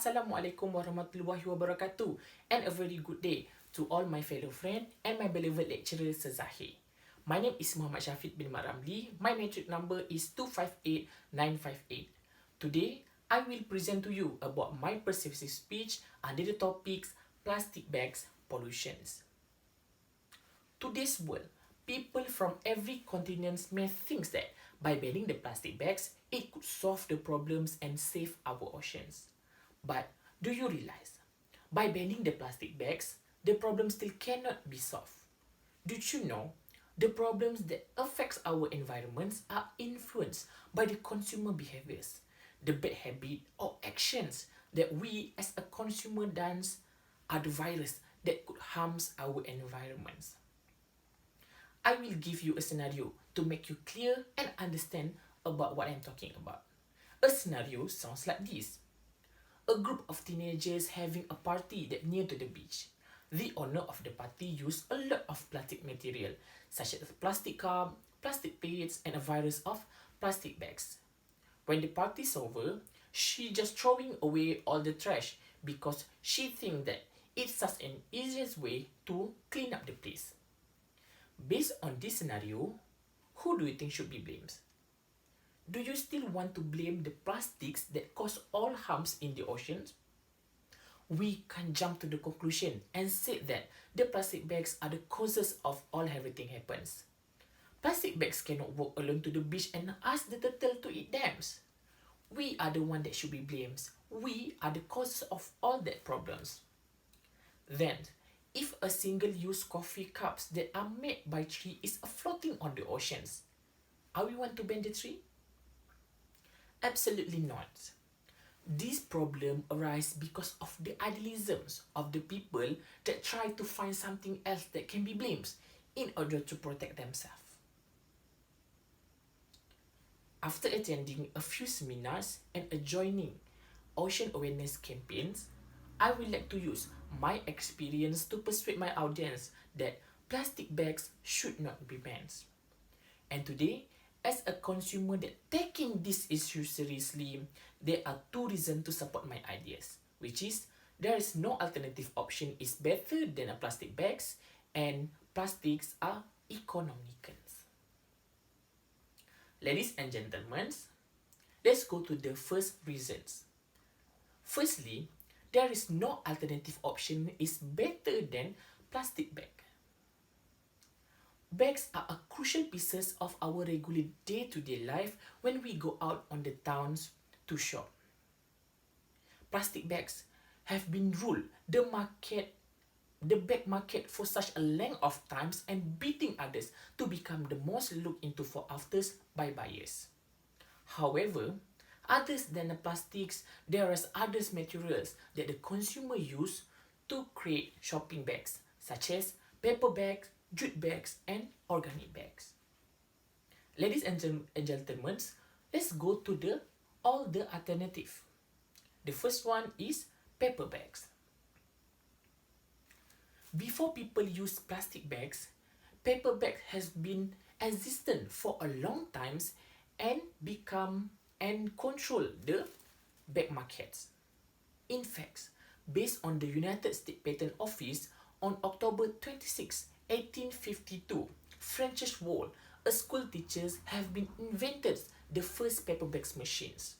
Assalamualaikum warahmatullahi wabarakatuh, and a very good day to all my fellow friends and my beloved lecturer Sezahir. My name is Muhammad Shafiq bin Ramli. My metric number is 258958. Today, I will present to you about my persuasive speech under the topics plastic bags pollutions. Today's world, people from every continent may think that by banning the plastic bags, it could solve the problems and save our oceans. But do you realize, by banning the plastic bags, the problem still cannot be solved? Did you know the problems that affects our environments are influenced by the consumer behaviors, the bad habit or actions that we as a consumer does are the virus that could harms our environments. I will give you a scenario to make you clear and understand about what I'm talking about. A scenario sounds like this. A group of teenagers having a party that near to the beach. The owner of the party used a lot of plastic material such as plastic cup, plastic plates, and a virus of plastic bags. When the party's over, she just throwing away all the trash because she think that it's such an easiest way to clean up the place. Based on this scenario, who do you think should be blamed? Do you still want to blame the plastics that cause all harms in the oceans? We can jump to the conclusion and say that the plastic bags are the causes of all everything happens. Plastic bags cannot walk alone to the beach and ask the turtle to eat them. We are the one that should be blamed. We are the causes of all that problems. Then, if a single-use coffee cups that are made by tree is floating on the oceans, are we want to ban the tree? Absolutely not. This problem arises because of the idealisms of the people that try to find something else that can be blamed in order to protect themselves. After attending a few seminars and joining ocean awareness campaigns, I would like to use my experience to persuade my audience that plastic bags should not be banned. And today, as a consumer that taking this issue seriously, there are two reasons to support my ideas, which is there is no alternative option is better than a plastic bags, and plastics are economical. Ladies and gentlemen, let's go to the first reasons. Firstly, there is no alternative option is better than plastic bag. Bags are a crucial pieces of our regular day-to-day life when we go out on the towns to shop. Plastic bags have been ruled the bag market for such a length of times and beating others to become the most looked into for afters by buyers. However, others than the plastics, there are other materials that the consumer use to create shopping bags, such as paper bags, jute bags, and organic bags. Ladies and gentlemen, let's go to all the alternative. The first one is paper bags. Before people use plastic bags, paper bag has been existent for a long time and become and control the bag markets. In fact, based on the United States Patent Office, on October 26, 1852, French Wall, a school teachers have been invented the first paper bags machines.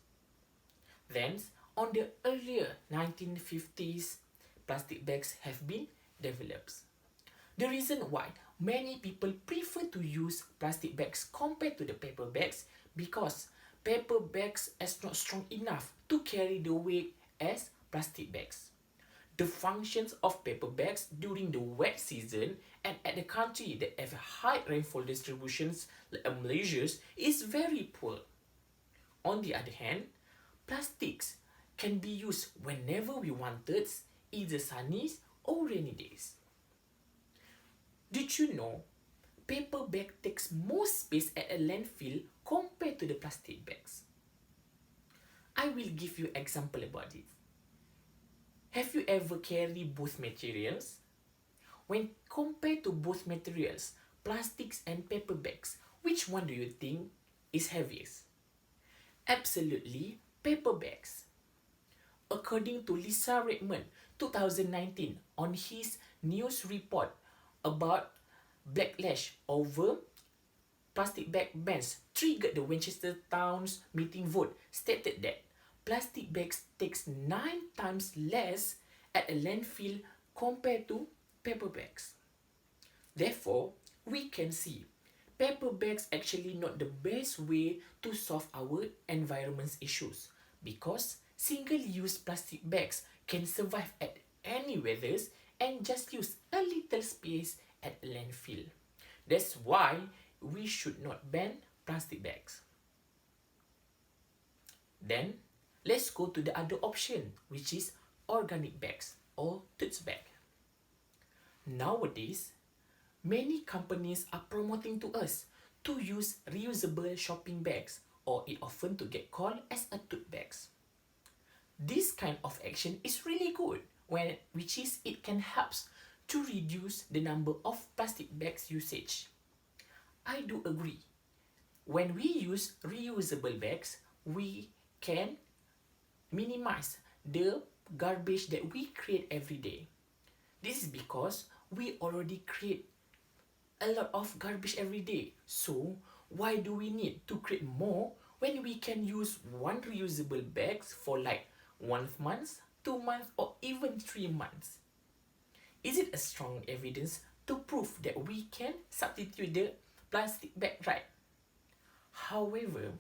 Then, on the earlier 1950s, plastic bags have been developed. The reason why many people prefer to use plastic bags compared to the paper bags because paper bags is not strong enough to carry the weight as plastic bags. The functions of paper bags during the wet season and at the country that have high rainfall distributions like Malaysia is very poor. On the other hand, plastics can be used whenever we wanted, either sunny or rainy days. Did you know paper bag takes more space at a landfill compared to the plastic bags? I will give you example about it. Have you ever carried both materials? When compared to both materials, plastics and paper bags, which one do you think is heaviest? Absolutely, paper bags. According to Lisa Redmond, 2019, on his news report about backlash over plastic bag bans triggered the Winchester Town's meeting vote, stated that plastic bags takes 9 times less at a landfill compared to paper bags. Therefore, we can see paper bags actually not the best way to solve our environment's issues, because single-use plastic bags can survive at any weathers and just use a little space at landfill. That's why we should not ban plastic bags. Then, let's go to the other option, which is organic bags or tote bag. Nowadays, many companies are promoting to us to use reusable shopping bags, or it often to get called as a tote bags. This kind of action is really good, which is it can help to reduce the number of plastic bags usage. I do agree. When we use reusable bags, we can minimize the garbage that we create every day. This is because we already create a lot of garbage every day. So why do we need to create more when we can use one reusable bags for like 1 month, 2 months, or even 3 months? Is it a strong evidence to prove that we can substitute the plastic bag, right? However,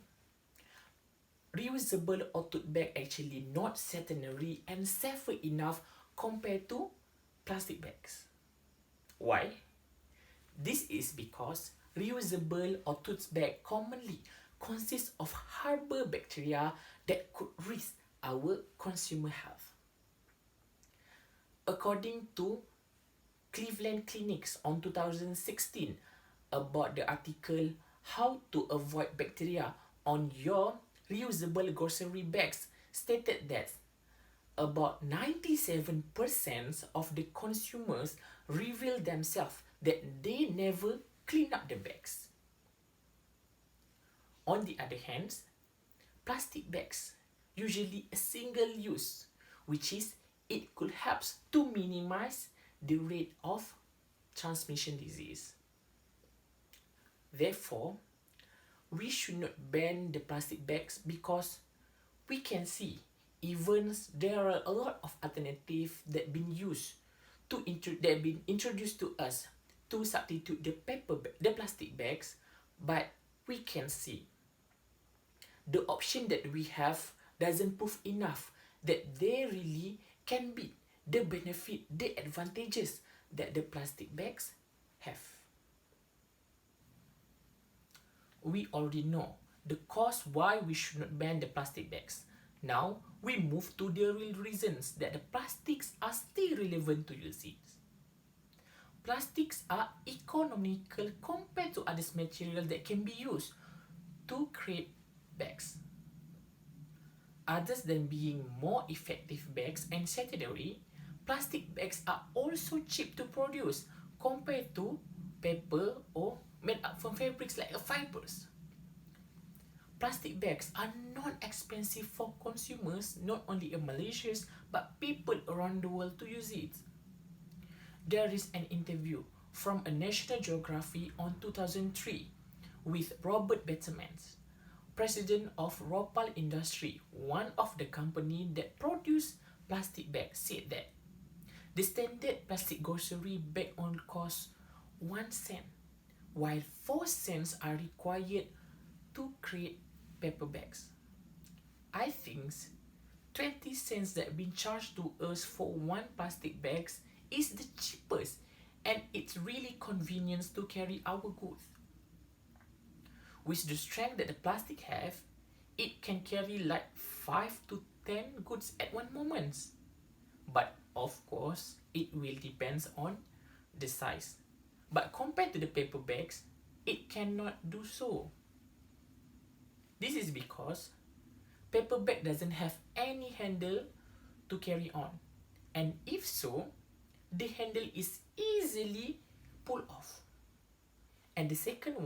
reusable or tote bag actually not sanitary and safer enough compared to plastic bags. Why? This is because reusable or tote bag commonly consists of harbor bacteria that could risk our consumer health. According to Cleveland Clinics on 2016 about the article How to Avoid Bacteria on Your Reusable Grocery Bags, stated that about 97% of the consumers reveal themselves that they never clean up the bags. On the other hand, plastic bags usually a single use, which is it could help to minimize the rate of transmission disease. Therefore, we should not ban the plastic bags because we can see even there are a lot of alternatives that been used that been introduced to us to substitute the plastic bags, but we can see the option that we have doesn't prove enough that they really can beat the benefit, the advantages that the plastic bags have. We already know the cause why we should not ban the plastic bags. Now, we move to the real reasons that the plastics are still relevant to use it. Plastics are economical compared to other materials that can be used to create bags. Other than being more effective bags and sanitary, plastic bags are also cheap to produce compared to paper or made up from fabrics like fibers. Plastic bags are not expensive for consumers, not only in Malaysia, but people around the world to use it. There is an interview from a National Geography on 2003 with Robert Bettermans, president of Ropal Industry, one of the company that produce plastic bags, said that the standard plastic grocery bag only costs 1 cent, while 4 cents are required to create paper bags. I think 20 cents that been charged to us for one plastic bags is the cheapest, and it's really convenient to carry our goods. With the strength that the plastic have, it can carry like 5 to 10 goods at one moment. But of course, it will depend on the size. But compared to the paper bags, it cannot do so. This is because paper bag doesn't have any handle to carry on. And if so, the handle is easily pulled off. And the second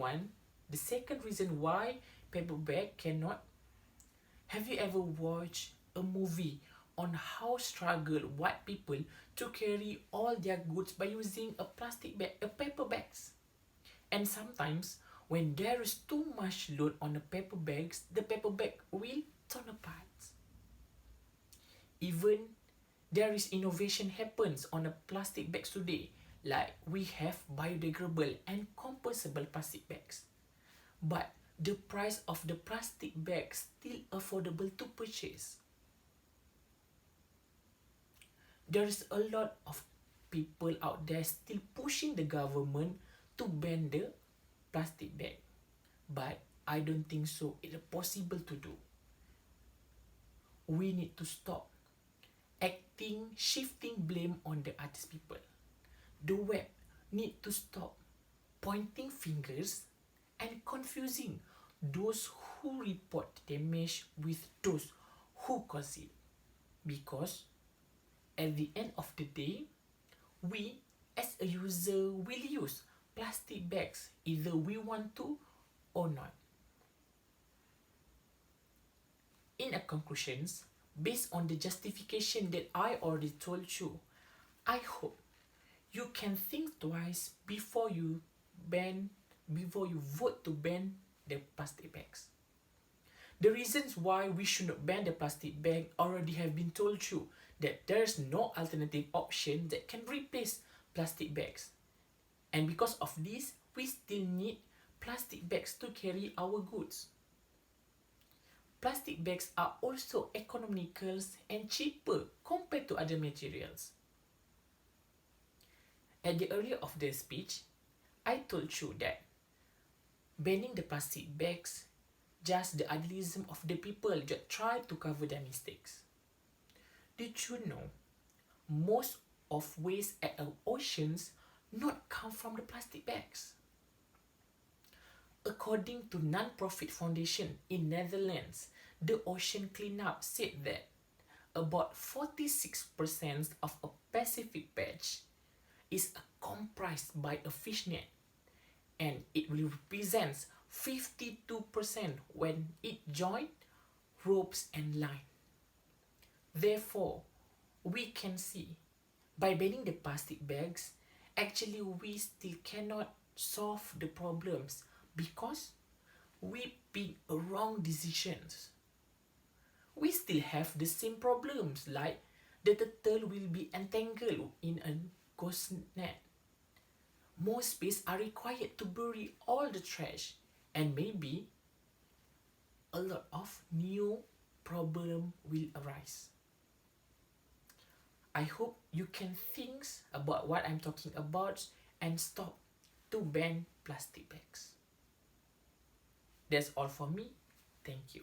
reason why paper bag cannot, have you ever watched a movie on how struggle white people to carry all their goods by using a paper bags. And sometimes when there is too much load on the paper bags, the paper bag will turn apart. Even there is innovation happens on the plastic bags today, like we have biodegradable and compostable plastic bags. But the price of the plastic bags still affordable to purchase. There is a lot of people out there still pushing the government to ban the plastic bag. But I don't think so it's possible to do. We need to stop shifting blame on the other people. The web need to stop pointing fingers and confusing those who report damage with those who cause it. Because at the end of the day, we as a user will use plastic bags either we want to or not. In a conclusions, based on the justification that I already told you, I hope you can think twice before you vote to ban the plastic bags. The reasons why we should not ban the plastic bag already have been told you, that there's no alternative option that can replace plastic bags. And because of this, we still need plastic bags to carry our goods. Plastic bags are also economical and cheaper compared to other materials. At the earlier of the speech, I told you that banning the plastic bags just the idealism of the people that try to cover their mistakes. Did you know most of waste at our oceans not come from the plastic bags? According to non-profit foundation in Netherlands, the ocean cleanup said that about 46% of a Pacific patch is comprised by a fish net, and it will represent 52% when it joined ropes and line. Therefore, we can see by banning the plastic bags, actually we still cannot solve the problems because we pick wrong decisions. We still have the same problems, like the turtle will be entangled in a ghost net. More space are required to bury all the trash, and maybe a lot of new problem will arise. I hope you can think about what I'm talking about and stop to ban plastic bags. That's all for me. Thank you.